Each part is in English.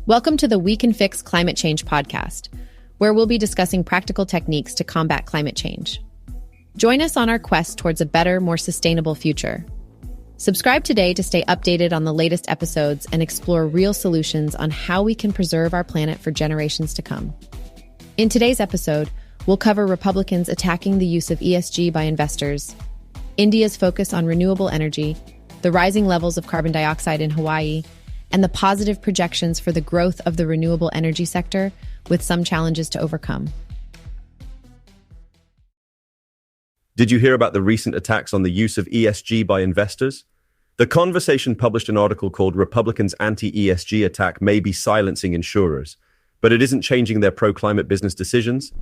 Welcome to the We Can Fix Climate Change podcast, where we'll be discussing practical techniques to combat climate change. Join us on our quest towards a better, more sustainable future. Subscribe today to stay updated on the latest episodes and explore real solutions on how we can preserve our planet for generations to come. In today's episode, we'll cover Republicans attacking the use of ESG by investors, India's focus on renewable energy, the rising levels of carbon dioxide in Hawaii, and the positive projections for the growth of the renewable energy sector, with some challenges to overcome. Did you hear about the recent attacks on the use of ESG by investors? The Conversation published an article called "Republicans' Anti-ESG Attack May Be Silencing Insurers, but it isn't changing their pro-climate business decisions."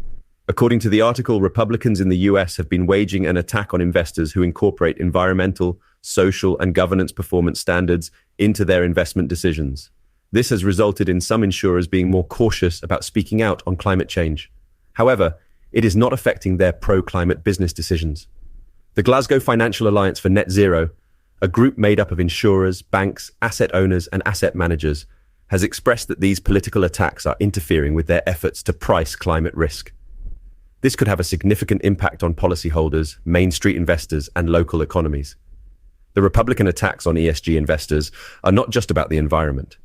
According to the article, Republicans in the US have been waging an attack on investors who incorporate environmental, social, and governance performance standards into their investment decisions. This has resulted in some insurers being more cautious about speaking out on climate change. However, it is not affecting their pro-climate business decisions. The Glasgow Financial Alliance for Net Zero, a group made up of insurers, banks, asset owners, and asset managers, has expressed that these political attacks are interfering with their efforts to price climate risk. This could have a significant impact on policyholders, Main Street investors, and local economies. The Republican attacks on ESG investors are not just about the environment.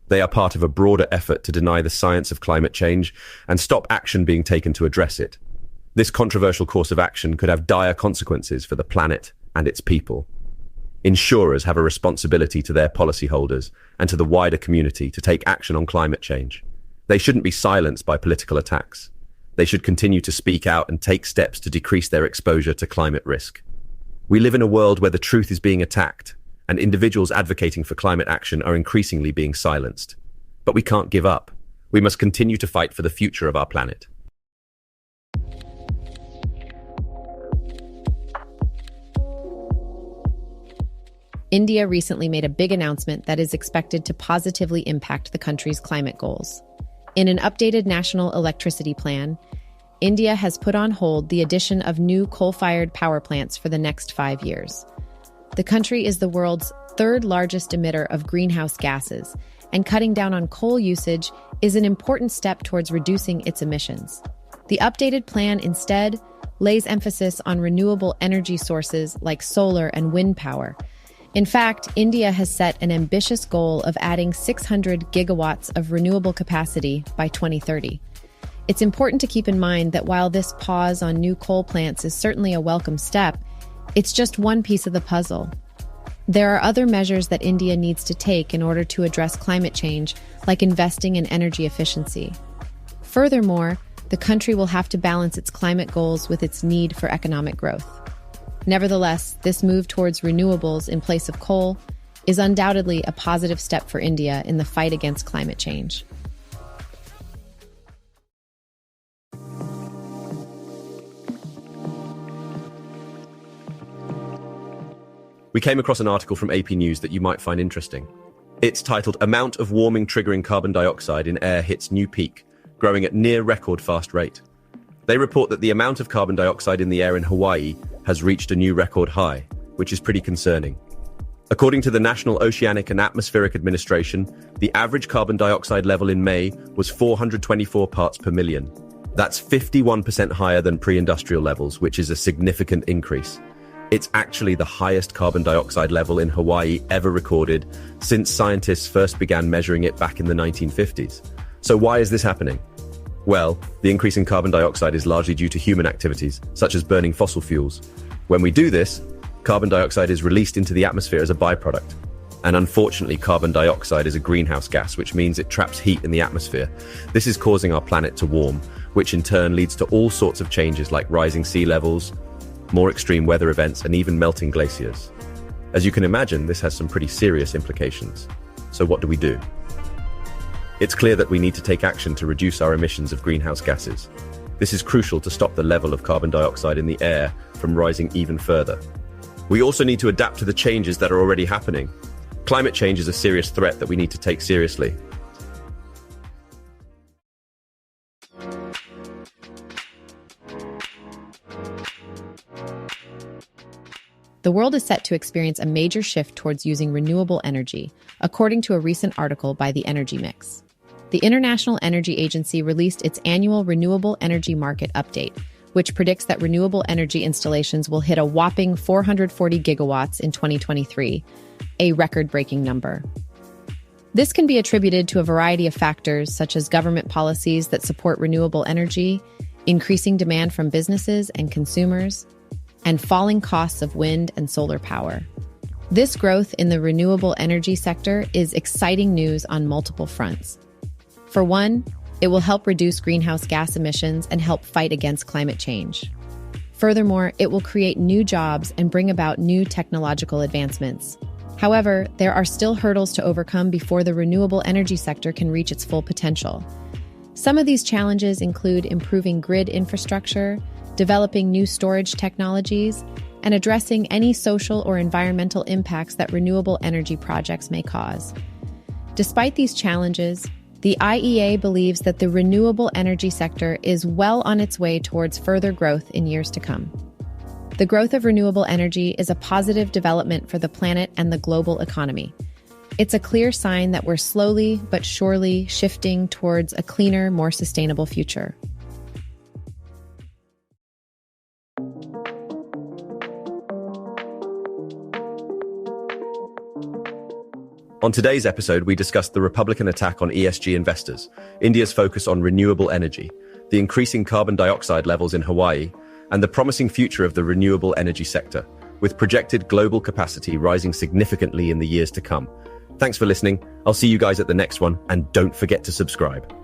They are part of a broader effort to deny the science of climate change and stop action being taken to address it. This controversial course of action could have dire consequences for the planet and its people. Insurers have a responsibility to their policyholders and to the wider community to take action on climate change. They shouldn't be silenced by political attacks. They should continue to speak out and take steps to decrease their exposure to climate risk. We live in a world where the truth is being attacked, and individuals advocating for climate action are increasingly being silenced. But we can't give up. We must continue to fight for the future of our planet. India recently made a big announcement that is expected to positively impact the country's climate goals. In an updated national electricity plan, India has put on hold the addition of new coal-fired power plants for the next 5 years. The country is the world's third largest emitter of greenhouse gases, and cutting down on coal usage is an important step towards reducing its emissions. The updated plan instead lays emphasis on renewable energy sources like solar and wind power. In fact, India has set an ambitious goal of adding 600 gigawatts of renewable capacity by 2030. It's important to keep in mind that while this pause on new coal plants is certainly a welcome step, it's just one piece of the puzzle. There are other measures that India needs to take in order to address climate change, like investing in energy efficiency. Furthermore, the country will have to balance its climate goals with its need for economic growth. Nevertheless, this move towards renewables in place of coal is undoubtedly a positive step for India in the fight against climate change. We came across an article from AP News that you might find interesting. It's titled "Amount of Warming Triggering Carbon Dioxide in Air Hits New Peak, Growing at Near Record Fast Rate." They report that the amount of carbon dioxide in the air in Hawaii has reached a new record high, which is pretty concerning. According to the National Oceanic and Atmospheric Administration, the average carbon dioxide level in May was 424 parts per million. That's 51% higher than pre-industrial levels, which is a significant increase. It's actually the highest carbon dioxide level in Hawaii ever recorded since scientists first began measuring it back in the 1950s. So why is this happening? Well, the increase in carbon dioxide is largely due to human activities, such as burning fossil fuels. When we do this, carbon dioxide is released into the atmosphere as a byproduct. And unfortunately, carbon dioxide is a greenhouse gas, which means it traps heat in the atmosphere. This is causing our planet to warm, which in turn leads to all sorts of changes like rising sea levels, more extreme weather events, and even melting glaciers. As you can imagine, this has some pretty serious implications. So what do we do? It's clear that we need to take action to reduce our emissions of greenhouse gases. This is crucial to stop the level of carbon dioxide in the air from rising even further. We also need to adapt to the changes that are already happening. Climate change is a serious threat that we need to take seriously. The world is set to experience a major shift towards using renewable energy, according to a recent article by The Energy Mix. the International Energy Agency released its annual Renewable Energy Market Update, which predicts that renewable energy installations will hit a whopping 440 gigawatts in 2023, a record-breaking number. This can be attributed to a variety of factors, such as government policies that support renewable energy, increasing demand from businesses and consumers, and falling costs of wind and solar power. This growth in the renewable energy sector is exciting news on multiple fronts. For one, it will help reduce greenhouse gas emissions and help fight against climate change. Furthermore, it will create new jobs and bring about new technological advancements. However, there are still hurdles to overcome before the renewable energy sector can reach its full potential. Some of these challenges include improving grid infrastructure, developing new storage technologies, and addressing any social or environmental impacts that renewable energy projects may cause. Despite these challenges, the IEA believes that the renewable energy sector is well on its way towards further growth in years to come. The growth of renewable energy is a positive development for the planet and the global economy. It's a clear sign that we're slowly but surely shifting towards a cleaner, more sustainable future. On today's episode, we discussed the Republican attack on ESG investors, India's focus on renewable energy, the increasing carbon dioxide levels in Hawaii, and the promising future of the renewable energy sector, with projected global capacity rising significantly in the years to come. Thanks for listening. I'll see you guys at the next one, and don't forget to subscribe.